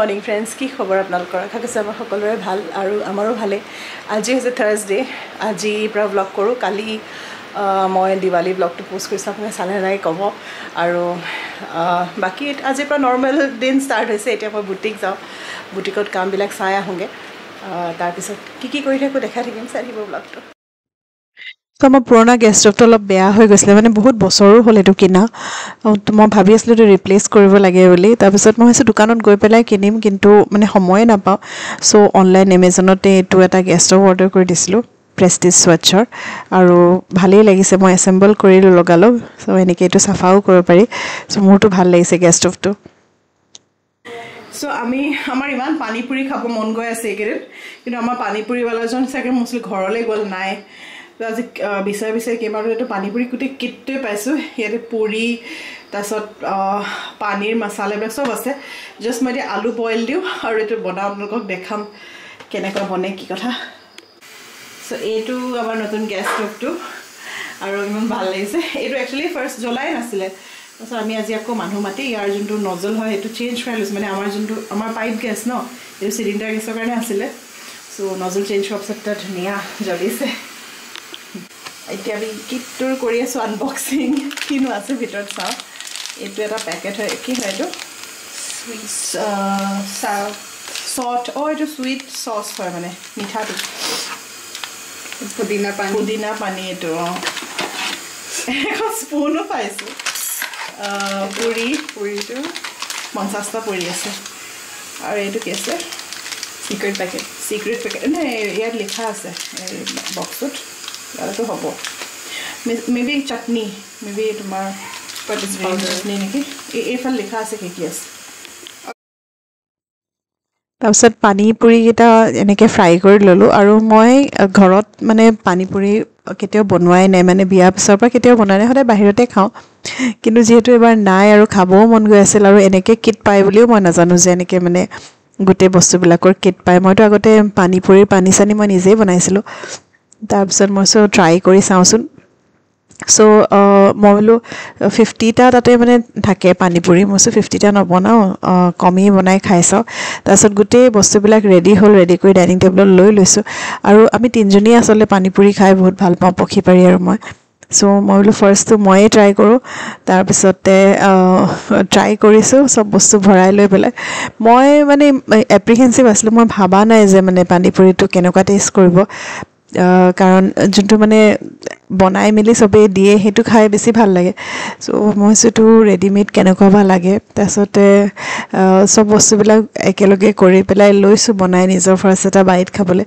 Morning friends কি খবৰ আপোনালোকৰ আশা কৰিছোঁ আমাৰ সকলোৰে ভাল আৰু আমাৰো ভালে আজি হৈছে থাৰ্ছডে আজিৰ পৰা ব্লগ কৰোঁ কালি মই দিৱালী ব্লগটো পোষ্ট কৰিছোঁ আপুনি চালে নাই ক'ব আৰু বাকী আজিৰ পৰা নৰ্মেল দিন ষ্টাৰ্ট হৈছে এতিয়া মই বুটিক যাওঁ বুটিকত কামবিলাক চাই আহোঁগৈ তাৰপিছত কি কৰি থাকোঁ দেখাই থাকিম চাই থাকিব ব্লগটো তো আমাৰ পুৰণা গেছ ষ্ট'ভটো অলপ বেয়া হৈ গৈছিলে মানে বহুত বছৰো হ'ল এইটো কিনা মই ভাবি আছিলোঁ এইটো ৰিপ্লেচ কৰিব লাগে বুলি তাৰপিছত মই ভাবিছোঁ দোকানত গৈ পেলাই কিনিম কিন্তু মানে সময়ে নাপাওঁ চ' অনলাইন এমেজনতে এইটো এটা গেছ ষ্ট'ভ অৰ্ডাৰ কৰি দিছিলোঁ প্ৰেষ্টিজ স্ৱাটছৰ আৰু ভালেই লাগিছে মই এছেম্বল কৰিলোঁ লগালোঁ চ' এনেকৈ এইটো চাফাও কৰিব পাৰি চ' মোৰতো ভাল লাগিছে গেছ ষ্ট'ভটো চ' আমাৰ ইমান পানী পুৰি খাব মন গৈ আছে এইকেইদিন কিন্তু আমাৰ পানী পুৰিৱালাজন চাগে মোষ্টলি ঘৰলৈ গ'ল নাই আজি বিচাৰি কেইবাৰো এইটো পানী পুৰি গোটেই কিটটোৱে পাইছোঁ ইয়াতে পুৰি তাৰপিছত পানীৰ মছলাবিলাক চব আছে জাষ্ট মই এতিয়া আলু বইল দিওঁ আৰু এইটো বনাওঁ আপোনালোকক দেখাম কেনেকুৱা বনে কি কথা চ' এইটো আমাৰ নতুন গেছ ষ্ট'ভটো আৰু ইমান ভাল লাগিছে এইটো একচুৱেলি ফাৰ্ষ্ট জ্বলাই নাছিলে তাৰপিছত আমি আজি আকৌ মানুহ মাতি ইয়াৰ যোনটো নজল হয় সেইটো চেঞ্জ কৰাই লৈছোঁ মানে আমাৰ পাইপ গেছ ন এইটো চিলিণ্ডাৰ গেছৰ কাৰণে আছিলে চ' নজল চেঞ্জ হোৱাৰ পিছত এটা ধুনীয়া জ্বলিছে এতিয়া আমি কিটটোৰ কৰি আছোঁ আনবক্সিং কিনো আছে ভিতৰত চাওঁ এইটো এটা পেকেট হয় কি হয় এইটো চট এইটো চুইট চচ হয় মানে মিঠাটো পুদিনা পানী এইটো এখন স্পুনো পাইছোঁ পুৰিটো 50টা পুৰি আছে আৰু এইটো কি আছে চিক্ৰেট পেকেট নাই ইয়াত লিখা আছে এই বক্সটোত ইয়াতো হ'ব মেবি চাটনি মেবি তোমাৰ চাটনি নেকি এইফালে লিখা আছে কি আছে তাৰপিছত পানী পুৰিকেইটা এনেকৈ ফ্ৰাই কৰি ল'লোঁ আৰু মই ঘৰত মানে পানী পুৰি কেতিয়াও বনোৱাই নাই মানে বিয়াৰ পিছৰ পৰা কেতিয়াও বনোৱা নাই সদায় বাহিৰতে খাওঁ কিন্তু যিহেতু এবাৰ নাই আৰু খাবও মন গৈ আছিল আৰু এনেকৈ কিট পায় বুলিও মই নাজানো যে এনেকৈ মানে গোটেই বস্তুবিলাকৰ কিট পায় মইতো আগতে পানী পুৰিৰ পানী চানী মই নিজেই বনাইছিলোঁ তাৰপিছত মই ট্ৰাই কৰি চাওঁচোন চ' মই বোলো 50টা তাতে মানে থাকে পানী পুৰি মই 50টা নবনাওঁ কমেই বনাই খাই চাওঁ তাৰপিছত গোটেই বস্তুবিলাক ৰেডি হ'ল ৰেডি কৰি ডাইনিং টেবুলত লৈ লৈছোঁ আৰু আমি তিনিজনীয়ে আচলতে পানী পুৰি খাই বহুত ভাল পাওঁ পখী পাৰি আৰু মই চ' মই বোলো ফাৰ্ষ্টটো ময়েই ট্ৰাই কৰোঁ তাৰপিছতে ট্ৰাই কৰিছোঁ চব বস্তু ভৰাই লৈ পেলাই মই মানে এপ্ৰিহেনচিভ আছিলোঁ মই ভাবা নাই যে মানে পানী পুৰিটো কেনেকুৱা টেষ্ট কৰিব কাৰণ যোনটো মানে বনাই মেলি চবেই দিয়ে সেইটো খাই বেছি ভাল লাগে চ' মই সেইটো ৰেডিমেড কেনেকুৱা বা লাগে তাৰপিছতে চব বস্তুবিলাক একেলগে কৰি পেলাই লৈছোঁ বনাই নিজৰ ফাৰ্ষ্ট এটা বাইট খাবলৈ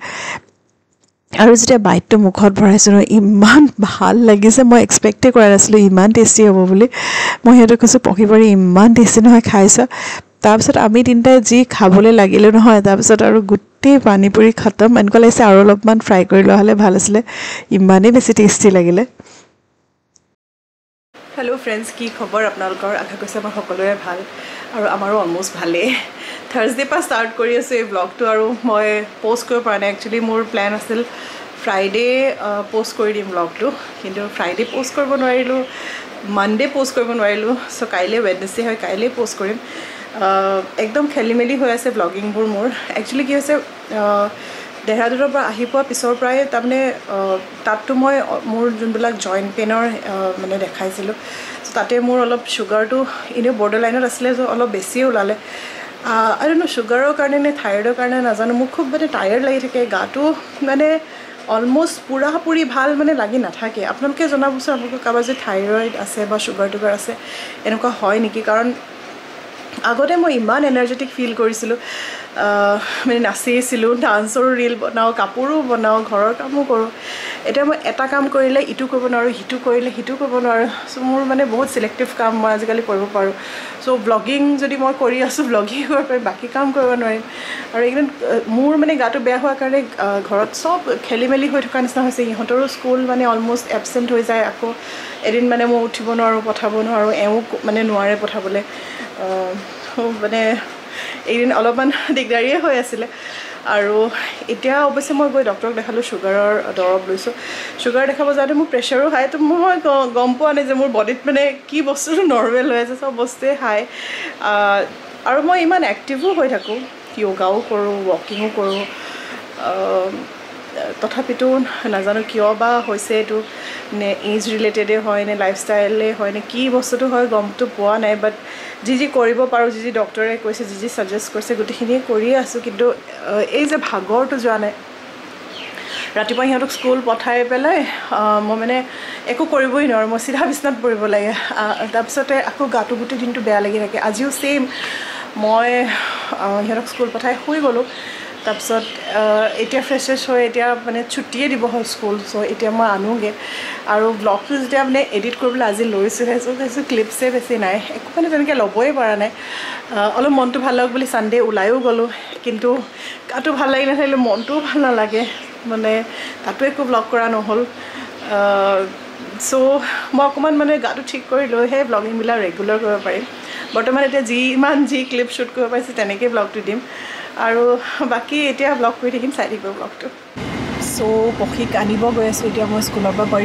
আৰু যেতিয়া বাইটটো মুখত ভৰাইছোঁ নহয় ইমান ভাল লাগিছে মই এক্সপেক্টেই কৰা নাছিলোঁ ইমান টেষ্টি হ'ব বুলি মই সিহঁতক কৈছোঁ পখী পাৰি ইমান টেষ্টি নহয় খাইছোঁ তাৰপিছত আমি তিনিটাই যি খাবলৈ লাগিলোঁ নহয় তাৰপিছত আৰু গোটেই পানী পুৰি খতম এনেকুৱা লাগিছে আৰু অলপমান ফ্ৰাই কৰি লোৱা হ'লে ভাল আছিলে ইমানেই বেছি টেষ্টি লাগিলে হেল্ল' ফ্ৰেণ্ডছ কি খবৰ আপোনালোকৰ আশা কৰিছোঁ আমাৰ সকলোৰে ভাল আৰু আমাৰো অলম'ষ্ট ভালেই থাৰ্ছডে পৰা ষ্টাৰ্ট কৰি আছোঁ এই ব্লগটো আৰু মই প'ষ্ট কৰিব পৰা নাই একচুৱেলি মোৰ প্লেন আছিল ফ্ৰাইডে প'ষ্ট কৰি দিম ব্লগটো কিন্তু ফ্ৰাইডে প'ষ্ট কৰিব নোৱাৰিলোঁ মানডে প'ষ্ট কৰিব নোৱাৰিলোঁ চ' কাইলৈ ৱেডনেছডে হয় কাইলৈ প'ষ্ট কৰিম একদম খেলি মেলি হৈ আছে ব্লগিংবোৰ মোৰ একচুৱেলি কি হৈছে দেহৰাদুনৰ পৰা আহি পোৱাৰ পিছৰ পৰাই তাৰমানে তাততো মই মোৰ যোনবিলাক জইণ্ট পেইনৰ মানে দেখাইছিলোঁ চ' তাতে মোৰ অলপ চুগাৰটো এনেও বৰ্ডাৰ লাইনত আছিলে চ' অলপ বেছিয়ে ওলালে আৰু চুগাৰৰ কাৰণে নে থাইৰয়ডৰ কাৰণে নাজানো মোক খুব মানে টায়াৰ্ড লাগি থাকে গাটো মানে অলম'ষ্ট পুৰি ভাল মানে লাগি নাথাকে আপোনালোকে জনাবচোন আপোনালোকৰ কাৰোবাৰ যে থাইৰয়ড আছে বা চুগাৰ টুগাৰ আছে এনেকুৱা হয় নেকি কাৰণ আগতে মই ইমান এনাৰ্জেটিক ফিল কৰিছিলোঁ মানে নাচিছিলোঁ ডান্সৰো ৰীল বনাওঁ কাপোৰো বনাওঁ ঘৰৰ কামো কৰোঁ এতিয়া মই এটা কাম কৰিলে ইটো কৰিব নোৱাৰোঁ সিটো কৰিলে সিটো কৰিব নোৱাৰোঁ চ' মোৰ মানে বহুত চিলেক্টিভ কাম মই আজিকালি কৰিব পাৰোঁ চ' ব্লগিং যদি মই কৰি আছোঁ ব্লগিং কৰিব পাৰিম বাকী কাম কৰিব নোৱাৰিম আৰু এইকেইদিন মোৰ মানে গাটো বেয়া হোৱাৰ কাৰণে ঘৰত চব খেলি মেলি হৈ থকাৰ নিচিনা হৈছে ইহঁতৰো স্কুল মানে অলম'ষ্ট এবচেণ্ট হৈ যায় আকৌ এদিন মানে মই উঠিব নোৱাৰোঁ পঠাব নোৱাৰোঁ এওঁ মানে নোৱাৰে পঠাবলৈ মানে এইদিন অলপমান দিগদাৰিয়ে হৈ আছিলে আৰু এতিয়া অৱশ্যে মই গৈ ডক্টৰক দেখালোঁ চুগাৰৰ দৰৱ লৈছোঁ চুগাৰ দেখাব যাওঁতে মোৰ প্ৰেছাৰো হাই তো মই গম পোৱা নাই যে মোৰ বডিত মানে কি বস্তুটো নৰ্মেল হৈ আছে চব বস্তুৱে হাই আৰু মই ইমান এক্টিভো হৈ থাকোঁ, য়োগাও কৰোঁ, ৱকিঙো কৰোঁ, তথাপিতো নাজানো কিয় বা হৈছে এইটো, নে এজ ৰিলেটেডে হয় নে লাইফষ্টাইলে হয় নে কি বস্তুটো হয় গমটো পোৱা নাই, বাট যি কৰিব পাৰোঁ, যি ডক্টৰে কৈছে, যি ছাজেষ্ট কৰিছে গোটেইখিনিয়ে কৰিয়ে আছোঁ, কিন্তু এই যে ভাগৰটো যোৱা নাই। ৰাতিপুৱা সিহঁতক স্কুল পঠাই পেলাই মই মানে একো কৰিবই নোৱাৰোঁ, মই চিধা বিচনাত পৰিব লাগে, তাৰপিছতে আকৌ গাটো গোটেই দিনটো বেয়া লাগি থাকে। আজিও ছেইম, মই সিহঁতক স্কুল পঠাই শুই গ'লোঁ, তাৰপিছত এতিয়া ফ্ৰেছ হৈ এতিয়া মানে ছুটিয়ে দিব হ'ল স্কুল, চ' এতিয়া মই আনোগৈ। আৰু ব্লগটো যেতিয়া মানে এডিট কৰিবলৈ আজি লৈছোঁহে, চ' ক্লিপছে বেছি নাই, একো মানে তেনেকৈ ল'বই পৰা নাই। অলপ মনটো ভাল লাগক বুলি ছানডে ওলায়ো গ'লোঁ, কিন্তু গাটো ভাল লাগি নাথাকিলে মনটোও ভাল নালাগে, মানে তাতো একো ব্লগ কৰা নহ'ল। চ' মই অকণমান মানে গাটো ঠিক কৰি লৈহে ব্লগিংবিলাক ৰেগুলাৰ কৰিব পাৰিম। বৰ্তমান এতিয়া যি ক্লিপ শ্বুট কৰিব পাৰিছোঁ তেনেকেই ব্লগটো দিম, আৰু বাকী এতিয়া ব্লগ কৰি থাকিম, চাই থাকিব ব্লগটো। চ' পক্ষীক আনিব গৈ আছোঁ এতিয়া মই স্কুলৰ পৰা।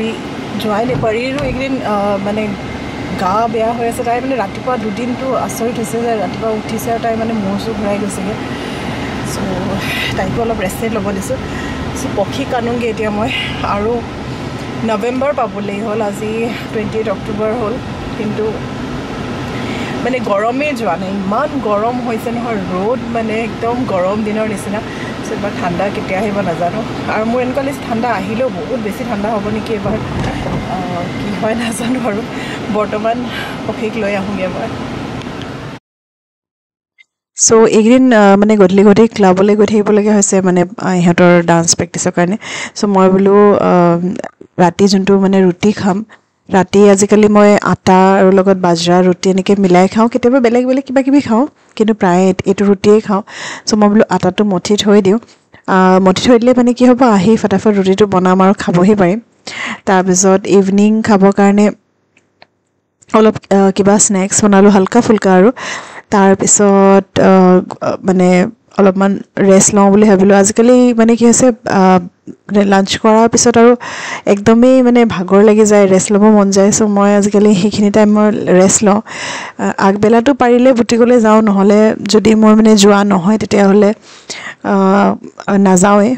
যোৱাই নাই, পাৰিৰো এইকেইদিন মানে গা বেয়া হৈ আছে, তাই মানে ৰাতিপুৱা দুদিনটো আচৰিত হৈছে যে ৰাতিপুৱা উঠিছে আৰু তাই মানে মূৰ চুৰ ঘূৰাই গৈছেগৈ, চ' তাইকো অলপ ৰেষ্ট ল'ব দিছোঁ। চ' পক্ষীক আনোগৈ এতিয়া মই, আৰু নৱেম্বৰ পাবলৈ হ'ল, আজি 28 অক্টোবৰ হ'ল, কিন্তু মানে গৰমেই যোৱা নাই, ইমান গৰম হৈছে নহয়, ৰ'দ মানে একদম গৰম দিনৰ নিচিনা। চ' এবাৰ ঠাণ্ডা কেতিয়া আহিব নাজানো, আৰু মোৰ এনেকুৱা লাগিছে ঠাণ্ডা আহিলেও বহুত বেছি ঠাণ্ডা হ'ব নেকি এবাৰ, কি হয় নাজানো। আৰু বৰ্তমান পক্ষীক লৈ আহোঁগৈ মই। চ' এইকেইদিন মানে গধূলি ক্লাবলৈ গৈ থাকিবলগীয়া হৈছে, মানে ইহঁতৰ ডান্স প্ৰেক্টিচৰ কাৰণে। চ' মই বোলো ৰাতি যোনটো মানে ৰুটি খাম, ৰাতি আজিকালি মই আটা আৰু লগত বাজৰা ৰুটি এনেকৈ মিলাই খাওঁ, কেতিয়াবা বেলেগ বেলেগ কিবা কিবি খাওঁ, কিন্তু প্ৰায় এইটো ৰুটিয়েই খাওঁ। চ' মই বোলো আটাটো মঠি থৈ দিওঁ, মঠি থৈ দিলে মানে কি হ'ব, আহি ফটাফট ৰুটিটো বনাম আৰু খাবহি পাৰিম। তাৰপিছত ইভিনিং খাবৰ কাৰণে অলপ কিবা স্নেক্স বনালোঁ হালকা ফুলকা, আৰু তাৰপিছত মানে অলপমান ৰেষ্ট লওঁ বুলি ভাবিলোঁ। আজিকালি মানে কি হৈছে, লাঞ্চ কৰাৰ পিছত আৰু একদমেই মানে ভাগৰ লাগি যায়, ৰেষ্ট ল'ব মন যায়। চ' মই আজিকালি সেইখিনি টাইম মই ৰেষ্ট লওঁ। আগবেলাটো পাৰিলে বুটিকলৈ যাওঁ, নহ'লে যদি মই মানে যোৱা নহয় তেতিয়াহ'লে নাযাওঁৱেই।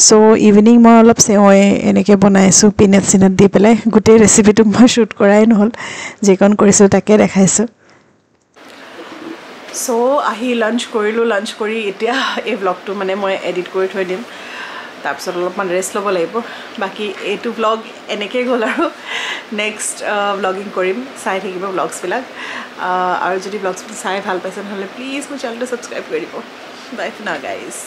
চ' ইভিনিং মই অলপ চেৱৈ এনেকৈ বনাইছোঁ পিনাট চিনাট দি পেলাই, গোটেই ৰেচিপিটো মই শ্বুট কৰাই নহ'ল, যিকণ কৰিছোঁ তাকে দেখাইছোঁ। চ' আহি লাঞ্চ কৰিলোঁ, লাঞ্চ কৰি এতিয়া এই ব্লগটো মানে মই এডিট কৰি থৈ দিম, তাৰপিছত অলপমান ৰেষ্ট ল'ব লাগিব। বাকী এইটো ব্লগ এনেকৈ গ'ল, আৰু নেক্সট ব্লগিং কৰিম, চাই থাকিব ব্লগছবিলাক। আৰু যদি ব্লগছবিলাক চাই ভাল পাইছে নহ'লে প্লিজ মোৰ চেনেলটো ছাবস্ক্ৰাইব কৰি দিব। বাই ফৰ নাও গাইজ।